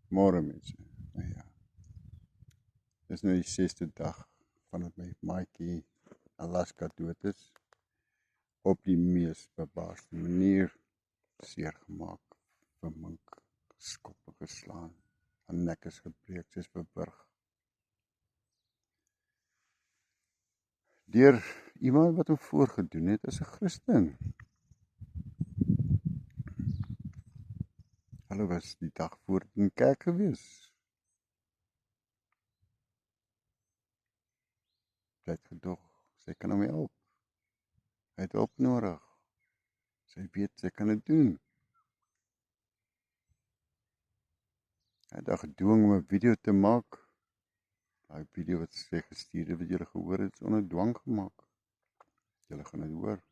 Môre mense. Nou ja, dis nou die 6de dag vandat my maatjie Alaska dood is. Op die mees verbaasde manier seer gemaak, vermink, geskoppe geslaan, aan nek is gebreek soos verburg. Deur iemand wat hom voorgedoen het as 'n Christen. Hulle was die dag voor in die kerk gewees. Sy het gedog, sy kan hom help. Hy het hulp nodig. Sy weet sy kan dit doen. Hy het gedwing om 'n video te maak. Daai video wat sy gestuur het, wat julle gehoor het, is onder dwang gemaak. Julle gaan dit hoor.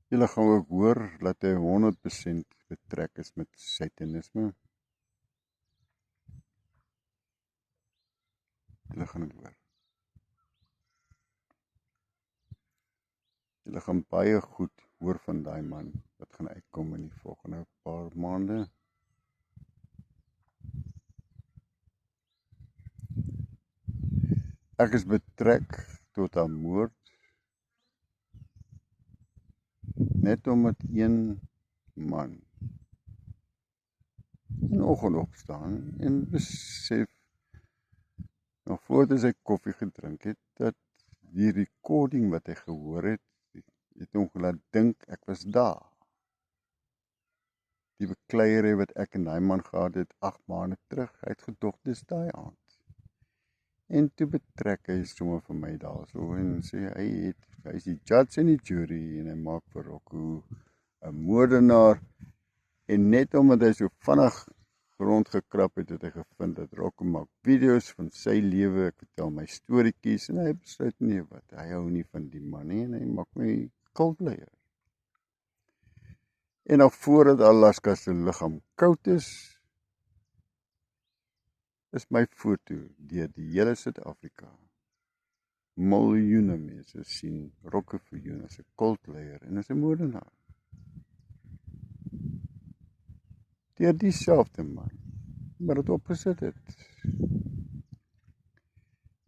Julle gaan ook hoor dat hy 100% betrek is met satanisme. Julle gaan dit hoor. Julle gaan baie goed hoor van daai man wat gaan uitkom in die volgende paar maande. Ek is betrek tot 'n moord net omdat een man in die oggend opstaan en besef nog voordat hy koffie gedrink het, dat die recording wat hy gehoor het hom laat dink ek was daar. Die bekleierery wat ek en daai man gehad het 8 maande terug, hy het gedog dis daai aand. En toe betrek hy sommer vir my daarso en sê hy is die judge en die jury en hy maak vir Rocco 'n moordenaar. En net omdat hy so vinnig rondgekrap het, het hy gevind dat Rocco maak video's van sy lewe, ek vertel my storieetjies en hy besluit nee wat, hy hou nie van die man nie en hy maak my kultleier. En nog voordat Alaska se liggaam koud is my foto deur die hele Suid-Afrika. Miljoene mense sien Rocco Viljoen as 'n kultleier en as 'n moordenaar. Deur dieselfde man wat dit opgesit het.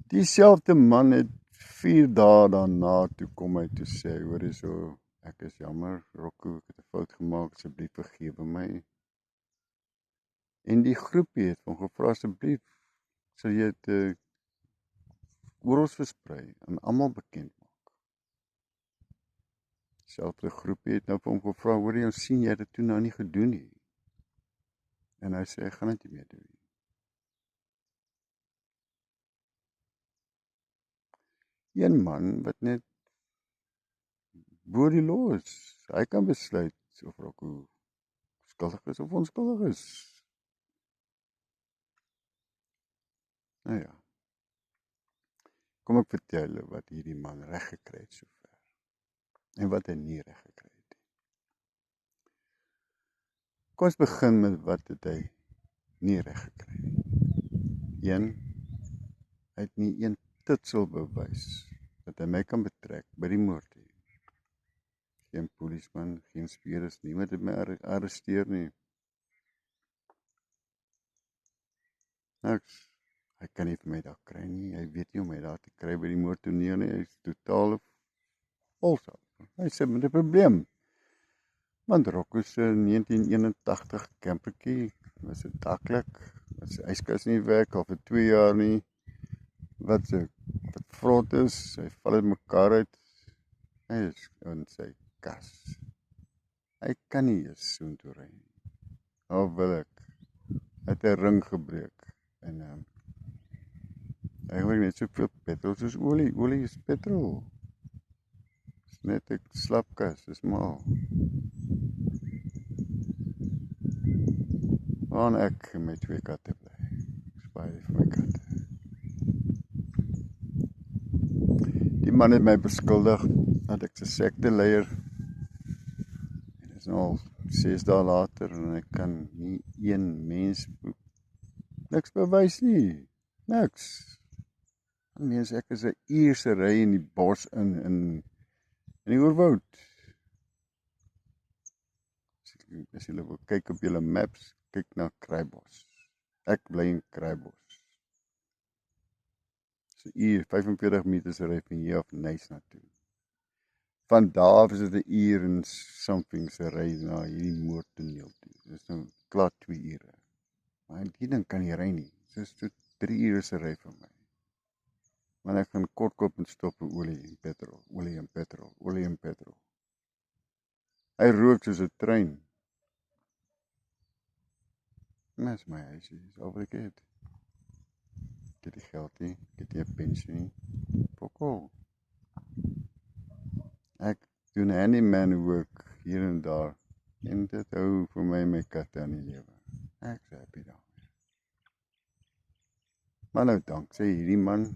Dieselfde man het 4 dae daarna toe kom hy toe sê, hoor hierso, ek is jammer, Rocco, ek het 'n fout gemaak, asseblief vergewe my. En die groepie het hom gevra, asseblief, sal jy dit oral versprei en almal bekend maak. Dieselfde groepie het nou vir hom gevra, hoor jy, ons sien jy het dit toe nou nie gedoen nie. En hy sê, ek gaan dit nie meer doen nie. Een man wat net bo die los, hy kan besluit of Rocco skuldig is of onskuldig is. Nou ja, kom ek vertel julle wat hierdie man reg gekry het sover en wat hy nie reg gekry het nie. Kom ons begin met wat het hy nie reg gekry nie. 1, hy het nie een titsel bewys dat hy my kan betrek by die moord nie. Geen polisman, geen speurders, niemand het my arresteer nie. Niks. Hy kan nie vir my daar kry nie, hy weet nie hoe my daar te kry by die moordtoneel nie, hy is totaal volsap. Hy sê met 'n probleem. Want Rocco se 1981 campertjie was 'n daklik, was sy yskas nie werk al vir 2 jaar nie, wat vrot is, hy val uit mekaar uit, hy is in sy kas. Hy kan nie eens soontoe ry nie. Wil ek, hy het 'n ring gebreek, en hy gebruik net soveel petrol soos olie. Olie is petrol. Dis net 'n slapkas, dis mal. Waan ek en my 2 katte bly. Ek spaar vir my katte. Die man het my beskuldig dat ek 'n sekteleier, en dit is nou al 6 dae later en ek kan nie een mens niks bewys nie. Niks. Mens, ek is 'n uur se ry in die bos in die oerwoud. as julle wil kyk op julle maps, kyk na Kraaibos. Ek bly in Kraaibos. So 'n uur, 45 minute ry van hier af Nys na toe. Van daar af is dit 'n uur en something se ry na hierdie moordtoneel toe. Dis nou klaar 2 ure. Maar die ding kan nie ry nie. Dis so 3 ure se ry van my. Maar ek gaan Kortkop en stop vir olie en petrol, olie en petrol, olie en petrol. Hy rook soos 'n trein. Mes my huis, dis al wat ek het. Ek het die geld nie, ek het nie 'n pensioen nie. Pokol. Ek doen handyman work hier en daar. En dit hou vir my en my katte aan die lewe. Ek is happy daarmee. Maar nou danksy hierdie man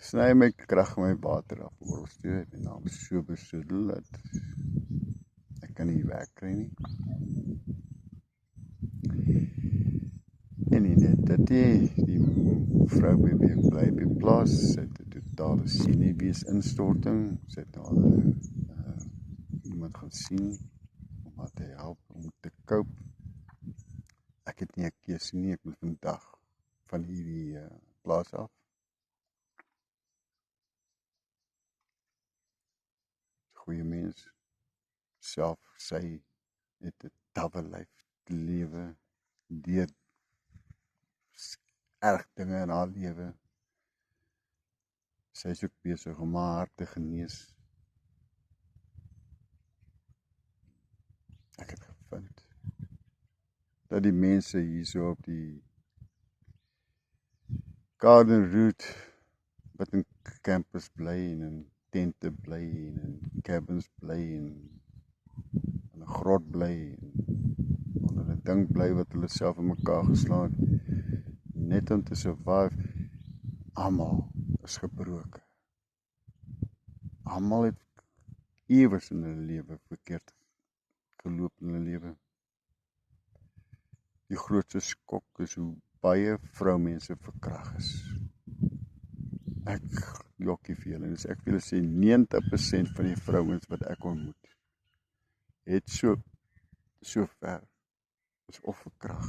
sny my krag en my water af oor stuur en naam so besoedel dat ek kan nie werk kry nie. En nie net dat die vrou by wie ek bly by plaas, sy het 'n totale senuweesinstorting, sy het al iemand gaan sien om haar te help om te cope. Ek het nie 'n keuse nie, ek moet vandag van hierdie plaas af. Goeie mens, self, sy het 'n tawwe lyf te lewe, deur erg dinge in haar lewe. Sy is ook besig om haar hart te genees. Ek het gevind dat die mense hierso op die Garden Route wat in campus bly en in tente bly en in cabins bly en in 'n grot bly en onder 'n ding bly wat hulle self in mekaar geslaan het, net om te survive. Almal is gebroke. Almal het iewers in hulle lewe verkeerd geloop in hulle lewe. Die grootste skok is hoe baie vroumense verkrag is. Ek jokkie vir julle, dus ek wil sê 90% van die vrouens wat ek ontmoet, het so ver is of verkrag.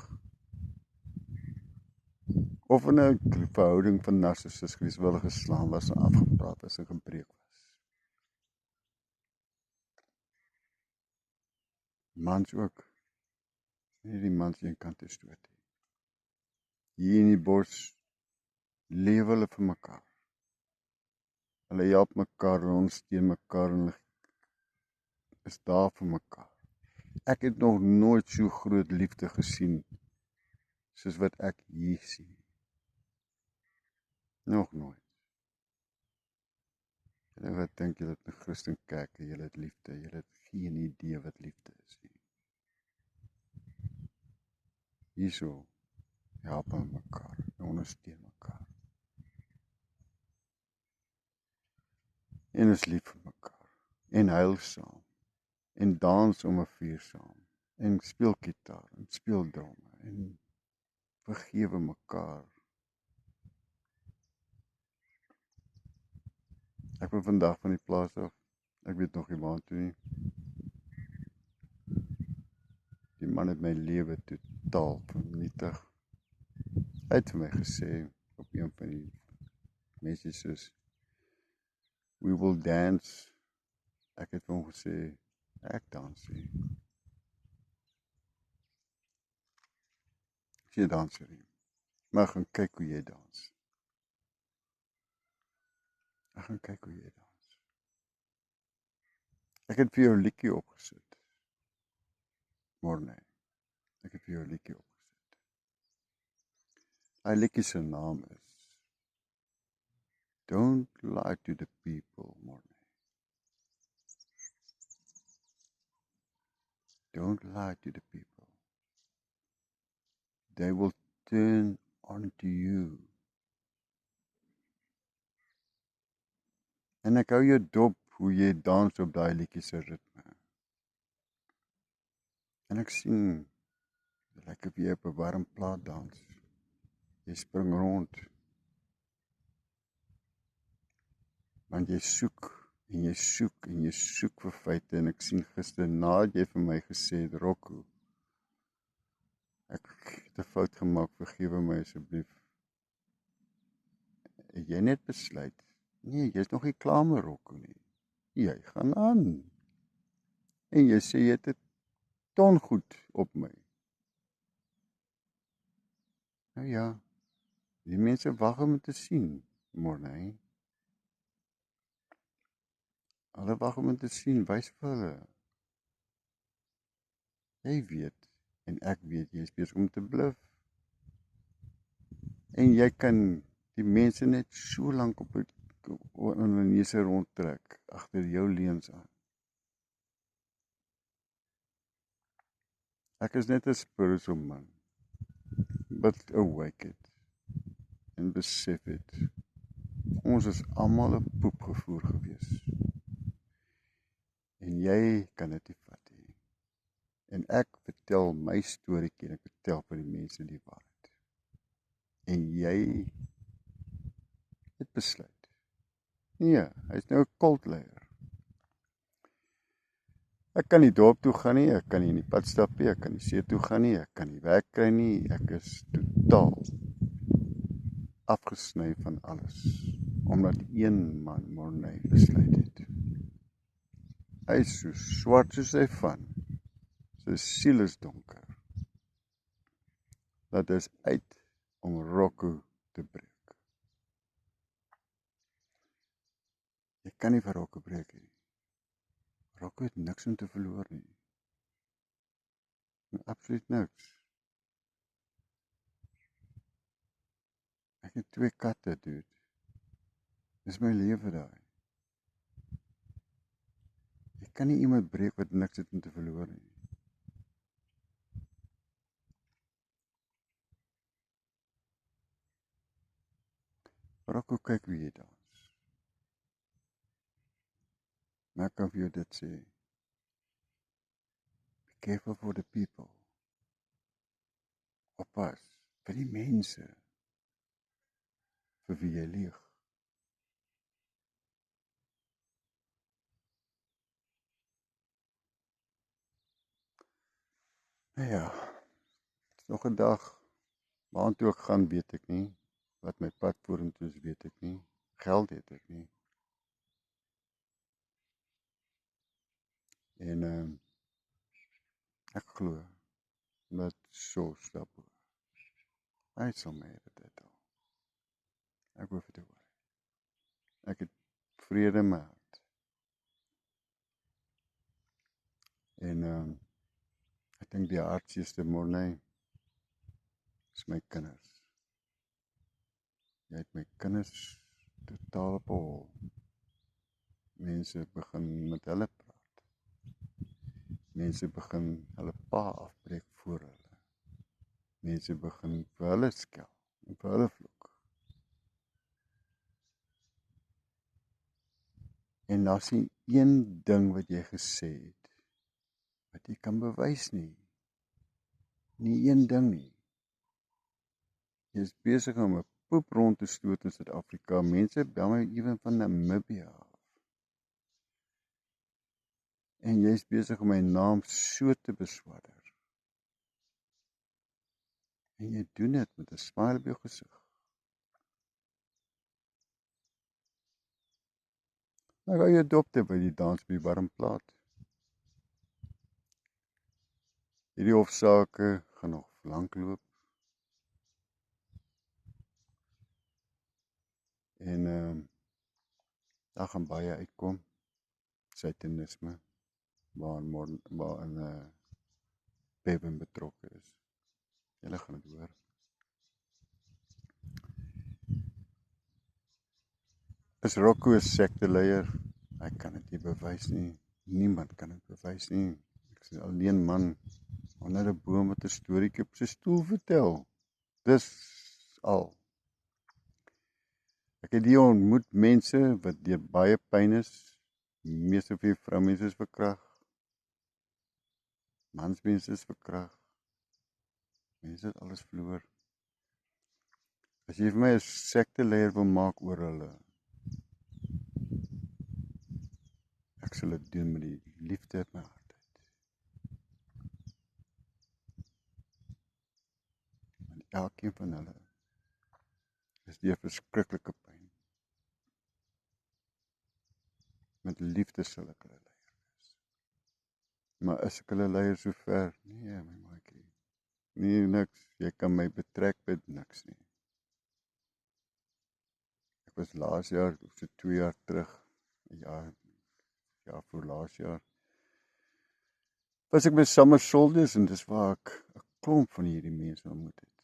Of in 'n verhouding van narcissisties wil geslaan was en afgepraat was en gebreek was. Mans ook. Nie die mans een kant te stoot. Hier in die bos lewe hulle vir mekaar. Hulle help mekaar, ons steun mekaar en hulle is daar vir mekaar. Ek het nog nooit so groot liefde gesien soos wat ek hier sien. Nog nooit. Julle wat dink julle het 'n Christen kerk, julle het liefde, julle het geen idee wat liefde is nie. Hierso help hulle mekaar, ondersteun mekaar. En is lief vir mekaar, en huil saam, en dans om 'n vuur saam, en speel gitaar, en speel drome, en vergewe mekaar. Ek ben vandag van die plaas af, ek weet nog nie waar toe nie. Die man het my lewe totaal vernietig. Hy het vir my gesê, op een van die mensies soos, we will dance. Ek het vir hom gesê, ek dans nie. Jy dans nie. Maar gaan kyk hoe jy dans. Ek gaan kyk hoe jy dans. Ek het vir jou 'n liedjie opgesit. Morne. Ek het vir jou 'n liedjie opgesit. Hy liedjie se naam is Don't lie to the people, Morne. Don't lie to the people. They will turn onto you. En ek hou jou dop hoe jy dans op daai liedjie se ritme. En ek sien, lyk of jy op 'n warm plaat dans. Jy spring rond. Want jy soek En jy soek vir feite, en ek sien gister, nadat jy vir my gesê het, Rocco, ek het 'n fout gemaak, vergewe my asseblief. Het jy net besluit, nee, jy is nog nie klaar met Rocco nie. Jy gaan aan. En jy sê jy het 'n ton goed op my. Nou ja, die mense wag om te sien, Morney. Hulle wag om te sien, wys vir hulle. Jy weet, en ek weet, jy is besig om te bluf. En jy kan die mense net so lank op hulle neuse rondtrek, agter jou leuns aan. Ek is net 'n spiritual man, but awake it, en besef het, ons is almal 'n poep gevoer gewees. En jy kan dit nie vat nie. En ek vertel my storieetjie, en ek vertel vir die mense die waarheid. En jy het besluit. Nee, hy is nou 'n kultleier. Ek kan nie dorp toe gaan nie, ek kan nie in die pad stap nie, ek kan nie see toe gaan nie, ek kan nie werk kry nie, ek is totaal afgesny van alles, omdat een man Morney besluit het. Hy is so swart soos hy van, sy siel is donker, dat is uit om Rocco te breek. Jy kan nie vir Rocco breek nie. Rocco het niks om te verloor nie. Absoluut niks. Ek het 2 katte, dude. Dis my lewe daai. Jy kan nie iemand breek wat niks het om te verloor nie. Rocco, kyk wie jy dans. En ek kan vir jou dit sê. Be careful for the people. Oppas vir die mense vir wie jy lieg. Nou ja, het is nog 'n dag. Waartoe ek gaan, weet ek nie. Wat my pad vorentoe is, weet ek nie. Geld het ek nie. En ek glo dat so stap. Hy sal my dit al. Ek hoef dit oor. Ek het vrede in my hart. En ek dink die hartseerste Morney is my kinders. Jy het my kinders totaal op hol. Mense begin met hulle praat. Mense begin hulle pa afbreek voor hulle. Mense begin vir hulle skel en vir hulle vloek. En daar is nie een ding wat jy gesê het wat jy kan bewys nie. Nie een ding nie. Jy is besig om 'n poep rond te stoot in Suid-Afrika. Mense bel my ewen van Namibia af. En jy is besig om my naam so te beswadder. En jy doen dit met 'n smile op jou gesig. Nou gaan jy dop te by die dans by die warm plaat. Hierdie hofsaake gaan nog lank loop. En daar gaan baie uitkom. Satanisme, waarin Bevan betrokke is. Julle gaan dit hoor. Is Rocco 'n sekteleier? Hy kan dit nie bewys nie. Niemand kan dit bewys nie. Ek is alleen man onder 'n boom wat 'n storieetjie op sy stoel vertel. Dis al. Ek het hier ontmoet mense wat deur baie pyn is. Meeste van die vroumense is verkragt. Mansmense is verkragt. Mense het alles verloor. As jy vir my 'n sekteleier wil maak oor hulle, Ek sal dit doen met die liefde in my hart uit. Want elkeen van hulle is deur verskriklike pyn. Met liefde sal ek hulle leier wees. Maar as ek hulle leier so ver, nee my maatjie. Nee niks, jy kan my betrek met niks nie. Ek was laas jaar, of so 2 jaar terug, ja voor laas jaar, was ek met Summer Soldiers en dis waar ek 'n klomp van hierdie mense ontmoet het.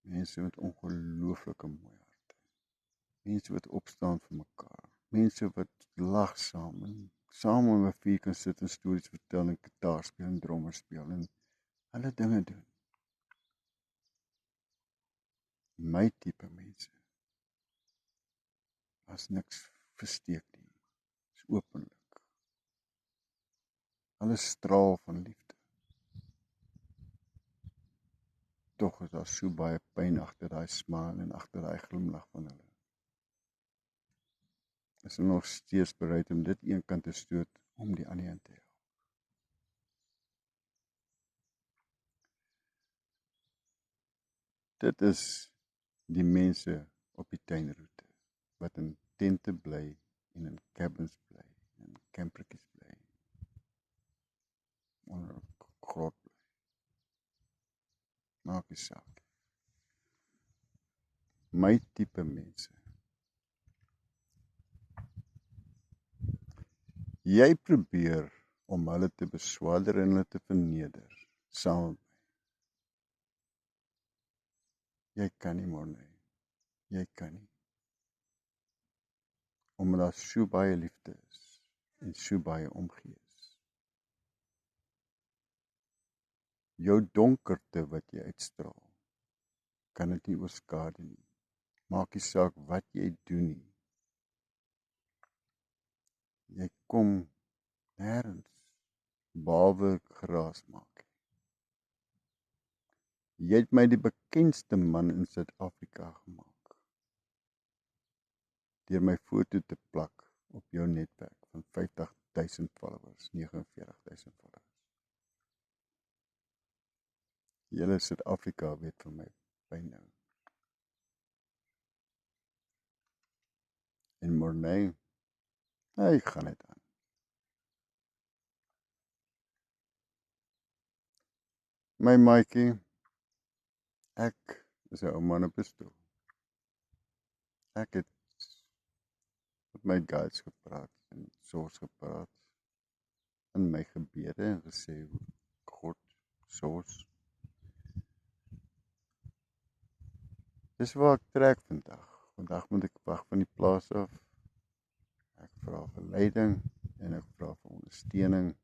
Mense met ongelooflike mooi harte. Mense wat opstaan vir mekaar. Mense wat lag saam en saam om 'n vuur kan sit en stories vertel en gitaar speel en drummer speel en hulle dinge doen. My tipe mense. As niks versteek nie. Is openlik. Hulle straal van liefde. Tog is daar so baie pyn agter daai smile en agter daai glimlag van hulle. Is hulle nog steeds bereid om dit een kant te stoot om die ander een te help. Dit is die mense op die tuinroete wat in tente bly en in cabins bly en campertjies bly. Onder 'n grot bly. Maak nie saak. My tipe mense. Jy probeer om hulle te beswaarder en hulle te verneder saam met my. Jy kan nie maar nie. Jy kan nie. Omdat daar so baie liefde is en so baie omgee is. Jou donkerte wat jy uitstraal, kan dit nie oorskadu nie. Maak nie saak wat jy doen nie. Jy kom nêrens behalwe geraas maak. Jy het my die bekendste man in Suid-Afrika gemaak. Deur my foto te plak op jou netwerk van 50,000 followers, 49,000 followers. Julle Suid-Afrika weet van my by nou. En Morney, hy gaan net aan. My maatjie, ek is 'n ou man op 'n stoel. Ek het met my guides gepraat en soos gepraat in my gebede en gesê, God, soos. Dis waar ek trek vandag. Vandag moet ek wag van die plaas af. Ek vra vir leiding en ek vra vir ondersteuning.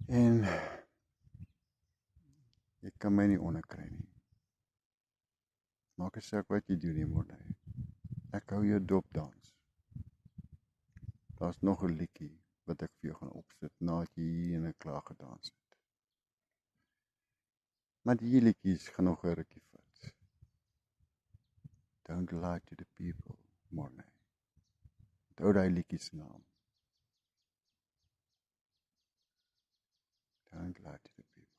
En jy kan my nie onderkry nie. Maak nie saak wat jy doen nie, Morney. Ek hou jou dopdans. Daar's nog 'n liedjie wat ek vir jou gaan opsit nadat jy hier en ek klaar gedans het. Maar die liedjies gaan nog 'n rukkie vat. Don't lie to the people, Morney. Onthou daai liedjie se naam. Don't lie to the people.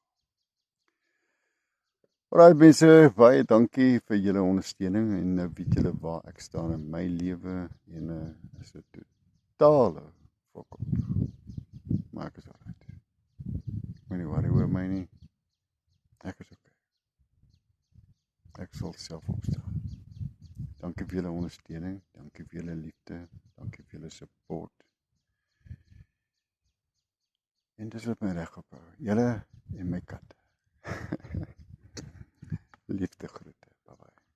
Alright mense, baie dankie vir julle ondersteuning en nou weet julle waar ek staan in my lewe en is dit totale fok op. Maar ek is alright. Moenie worry oor my nie. Ek is okay. Ek sal self opstaan. Dankie vir julle ondersteuning, dankie vir julle liefde, dankie vir julle support. En dis wat my reg ophou. Julle en my katte. Liefde groet.